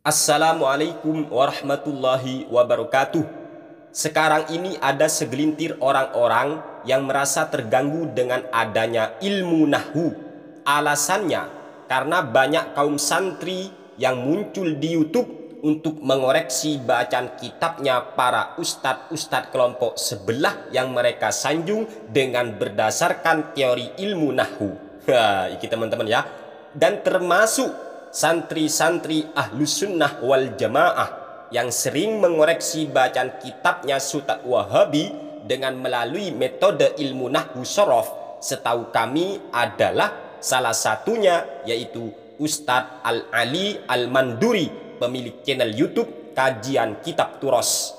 Assalamualaikum warahmatullahi wabarakatuh. Sekarang ini ada segelintir orang-orang yang merasa terganggu dengan adanya ilmu nahwu. Alasannya karena banyak kaum santri yang muncul di YouTube untuk mengoreksi bacaan kitabnya para ustadz-ustadz kelompok sebelah yang mereka sanjung dengan berdasarkan teori ilmu nahwu. Ini teman-teman ya. Dan termasuk santri-santri Ahlus Sunnah wal Jamaah yang sering mengoreksi bacaan kitabnya Ustadz Wahabi dengan melalui metode ilmu nahwu sorof. Setahu kami adalah salah satunya yaitu Ustadz Al-Ali Al-Manduri, pemilik channel YouTube Kajian Kitab Turos.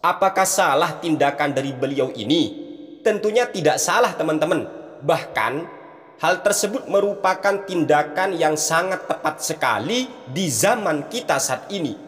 Apakah salah tindakan dari beliau ini? Tentunya tidak salah teman-teman. Bahkan hal tersebut merupakan tindakan yang sangat tepat sekali di zaman kita saat ini.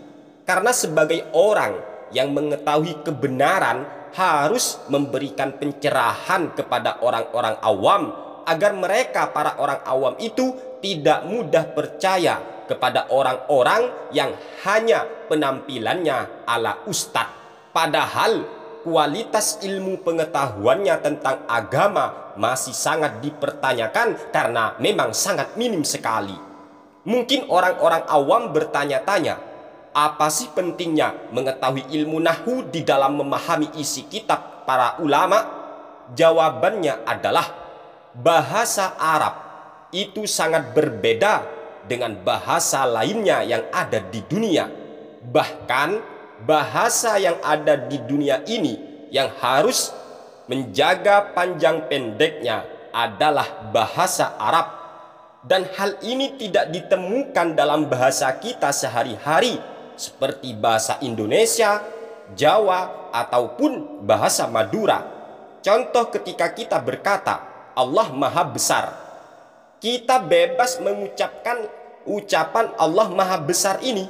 Karena sebagai orang yang mengetahui kebenaran harus memberikan pencerahan kepada orang-orang awam agar mereka para orang awam itu tidak mudah percaya kepada orang-orang yang hanya penampilannya ala ustadz. Padahal kualitas ilmu pengetahuannya tentang agama masih sangat dipertanyakan karena memang sangat minim sekali. Mungkin orang-orang awam bertanya-tanya, apa sih pentingnya mengetahui ilmu nahwu di dalam memahami isi kitab para ulama? Jawabannya adalah bahasa Arab itu sangat berbeda dengan bahasa lainnya yang ada di dunia. Bahkan bahasa yang ada di dunia ini yang harus menjaga panjang pendeknya adalah bahasa Arab. Dan hal ini tidak ditemukan dalam bahasa kita sehari-hari seperti bahasa Indonesia, Jawa, ataupun bahasa Madura. Contoh ketika kita berkata Allah Maha Besar, kita bebas mengucapkan ucapan Allah Maha Besar ini,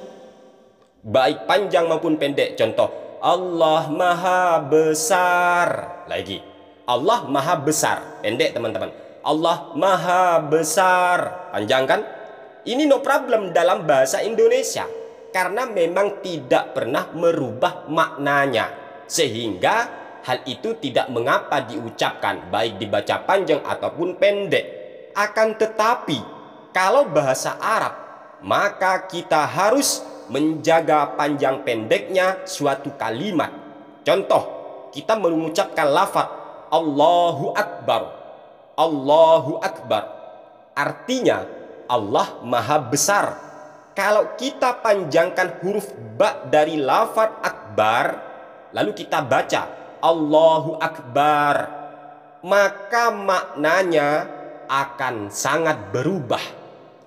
baik panjang maupun pendek. Contoh, Allah Maha Besar. Lagi, Allah Maha Besar. Pendek teman-teman. Allah Maha Besar. Panjang kan? Ini no problem dalam bahasa Indonesia. Karena memang tidak pernah merubah maknanya. Sehingga hal itu tidak mengapa diucapkan, baik dibaca panjang ataupun pendek. Akan tetapi, kalau bahasa Arab, maka kita harus menjaga panjang pendeknya suatu kalimat. Contoh, kita mengucapkan lafaz Allahu Akbar. Allahu Akbar artinya Allah Maha Besar. Kalau kita panjangkan huruf ba dari lafaz akbar, lalu kita baca Allahu Akbar, maka maknanya akan sangat berubah.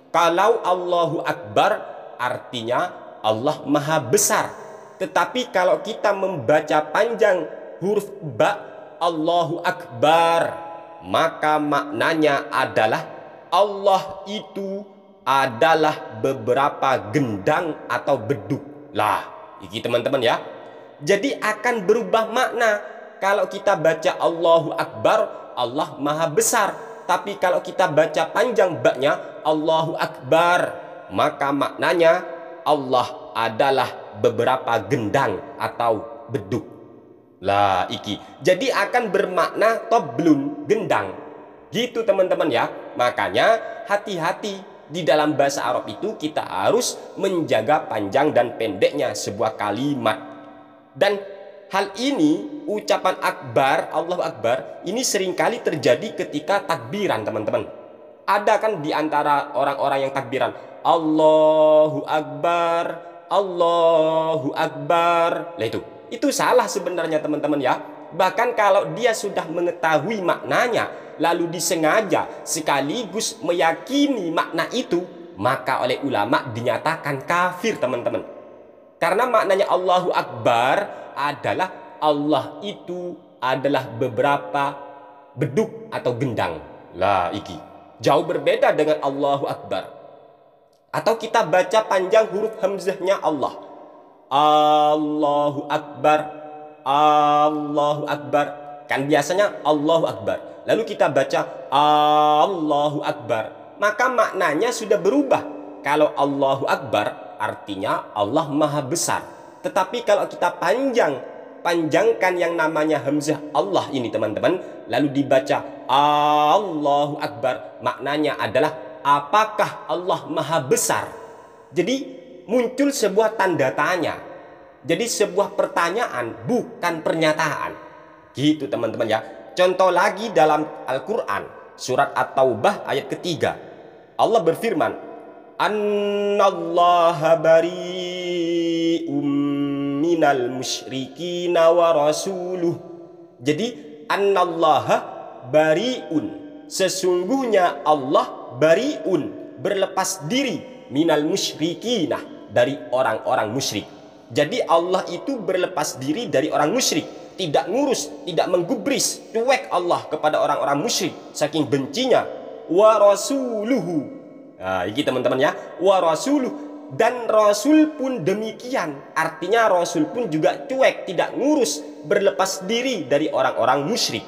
Kalau Allahu Akbar artinya Allah Maha Besar. Tetapi kalau kita membaca panjang huruf ba Allahu Akbar, maka maknanya adalah Allah itu adalah beberapa gendang atau beduk. Lah, ini teman-teman ya. Jadi akan berubah makna. Kalau kita baca Allahu Akbar, Allah Maha Besar. Tapi kalau kita baca panjang baknya Allahu Akbar, maka maknanya Allah adalah beberapa gendang atau beduk. Lah iki. Jadi akan bermakna toblun, gendang. Gitu teman-teman ya. Makanya hati-hati di dalam bahasa Arab itu kita harus menjaga panjang dan pendeknya sebuah kalimat. Dan hal ini ucapan akbar, Allahu Akbar, ini seringkali terjadi ketika takbiran teman-teman. Ada kan di antara orang-orang yang takbiran Allahu Akbar, Allahu Akbar. Lah itu salah sebenarnya teman-teman ya. Bahkan kalau dia sudah mengetahui maknanya lalu disengaja sekaligus meyakini makna itu, maka oleh ulama dinyatakan kafir teman-teman. Karena maknanya Allahu Akbar adalah Allah itu adalah beberapa beduk atau gendang. Lah iki jauh berbeda dengan Allahu Akbar. Atau kita baca panjang huruf hamzahnya Allah, Allahu Akbar, Allahu Akbar. Kan biasanya Allahu Akbar, lalu kita baca Allahu Akbar, maka maknanya sudah berubah. Kalau Allahu Akbar artinya Allah maha besar. Tetapi kalau kita panjangkan yang namanya hamzah Allah ini teman-teman, lalu dibaca Allahu Akbar, maknanya adalah apakah Allah maha besar? Jadi muncul sebuah tanda tanya. Jadi sebuah pertanyaan, bukan pernyataan. Gitu teman-teman ya. Contoh lagi dalam Al-Quran, surat At-Taubah ayat ketiga. Allah berfirman, Annallaha bari'um minal musyrikina wa rasuluh. Jadi Annallaha bari'un, sesungguhnya Allah bari'un, berlepas diri, minal musyrikina, dari orang-orang musyrik. Jadi Allah itu berlepas diri dari orang musyrik. Tidak ngurus, tidak menggubris, cuek Allah kepada orang-orang musyrik, saking bencinya. Wa rasuluhu, nah ini teman-teman ya, wa rasuluh, dan Rasul pun demikian. Artinya Rasul pun juga cuek, tidak ngurus, berlepas diri dari orang-orang musyrik.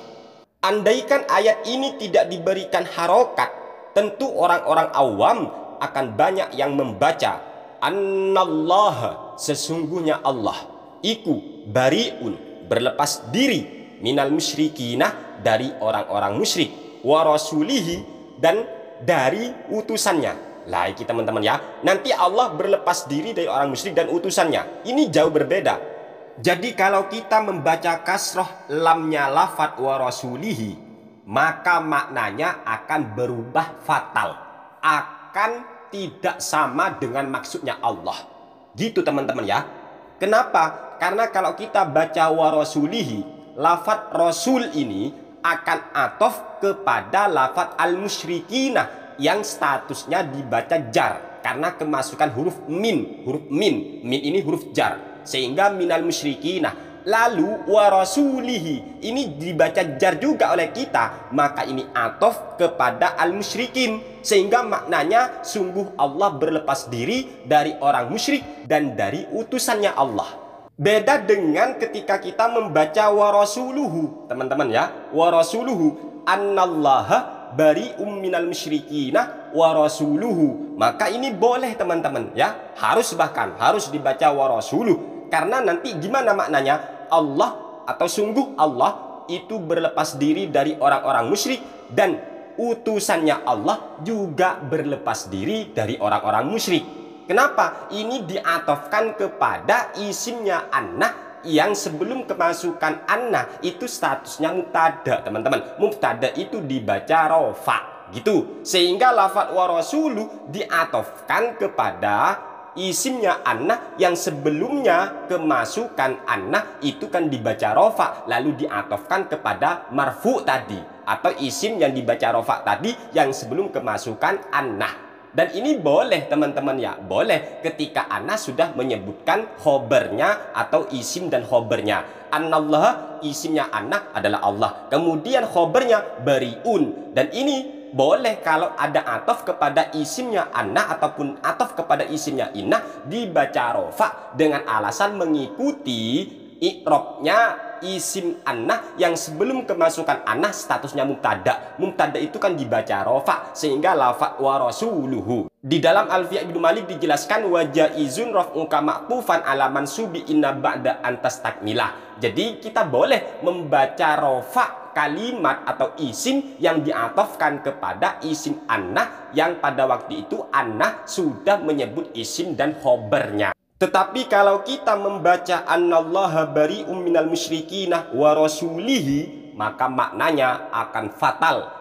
Andaikan ayat ini tidak diberikan harokat, tentu orang-orang awam akan banyak yang membaca Annallaha, sesungguhnya Allah iku bariun, berlepas diri, minal musyrikina, dari orang-orang musyrik, wa rasulihi, dan dari utusannya. Lah ini teman-teman ya, nanti Allah berlepas diri dari orang musyrik dan utusannya. Ini jauh berbeda. Jadi kalau kita membaca kasroh lamnya lafat wa rasulihi, maka maknanya akan berubah fatal, akan tidak sama dengan maksudnya Allah. Gitu teman-teman ya. Kenapa? Karena kalau kita baca wa rasulihi, lafat rasul ini akan atof kepada lafat al-musyrikina yang statusnya dibaca jar karena kemasukan huruf min. Huruf min ini huruf jar, sehingga minal musyrikina. Lalu wa rasulihi ini dibaca jar juga oleh kita, maka ini atof kepada al-musyrikin, sehingga maknanya sungguh Allah berlepas diri dari orang musyrik dan dari utusannya Allah. Beda dengan ketika kita membaca wa rasuluhu, teman-teman ya, wa rasuluhu, annallaha bari'um minal musyrikina wa rasuluhu. Maka ini boleh teman-teman ya, harus dibaca wa rasuluh. Karena nanti gimana maknanya? Allah atau sungguh Allah itu berlepas diri dari orang-orang musyrik, dan utusannya Allah juga berlepas diri dari orang-orang musyrik. Kenapa? Ini diatofkan kepada isimnya anna yang sebelum kemasukan anna itu statusnya mubtada, teman-teman. Mubtada itu dibaca rofa gitu. Sehingga lafaz wa rasuluh diatofkan kepada isimnya anna yang sebelumnya kemasukan anna itu kan dibaca rofa, lalu diatofkan kepada marfu tadi, atau isim yang dibaca rofa tadi yang sebelum kemasukan anna. Dan ini boleh teman-teman ya, boleh ketika anna sudah menyebutkan khobernya atau isim dan khobernya. Annallah, isimnya anna adalah Allah, kemudian khobernya bariun. Dan ini boleh kalau ada atof kepada isimnya anna ataupun atof kepada isimnya inna dibaca rofa dengan alasan mengikuti i'robnya isim anna yang sebelum kemasukan anna statusnya mubtada. Mubtada itu kan dibaca rofa, sehingga lafaz wa rasuluhu. Di dalam Alfiyah Ibnu Malik dijelaskan wa jaizun raf'uka ma'tufan ala mansubi inna ba'da antas takmilah. Jadi kita boleh membaca rofa kalimat atau isim yang diatofkan kepada isim anna yang pada waktu itu anna sudah menyebut isim dan khobernya. Tetapi kalau kita membaca annallaha bari'um minal musyrikina wa rasulihi, maka maknanya akan fatal.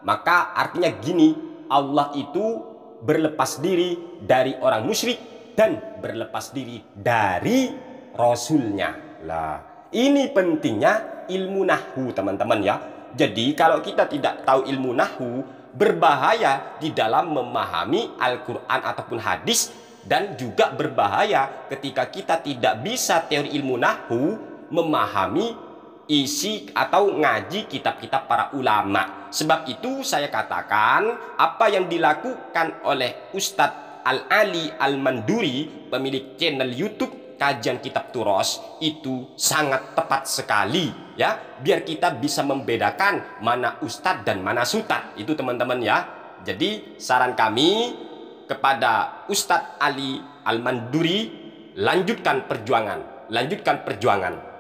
Maka artinya gini, Allah itu berlepas diri dari orang musyrik dan berlepas diri dari Rasulnya. Lah, ini pentingnya ilmu nahwu teman-teman ya. Jadi kalau kita tidak tahu ilmu nahwu, berbahaya di dalam memahami Al-Quran ataupun hadis. Dan juga berbahaya ketika kita tidak bisa teori ilmu nahwu memahami isi atau ngaji kitab-kitab para ulama. Sebab itu saya katakan apa yang dilakukan oleh Ustadz Al-Ali Al-Manduri, pemilik channel YouTube Kajian Kitab Turos, itu sangat tepat sekali ya, biar kita bisa membedakan mana ustadz dan mana sutad. Itu teman-teman ya. Jadi saran kami kepada Ustadz Ali Al-Manduri, lanjutkan perjuangan, lanjutkan perjuangan.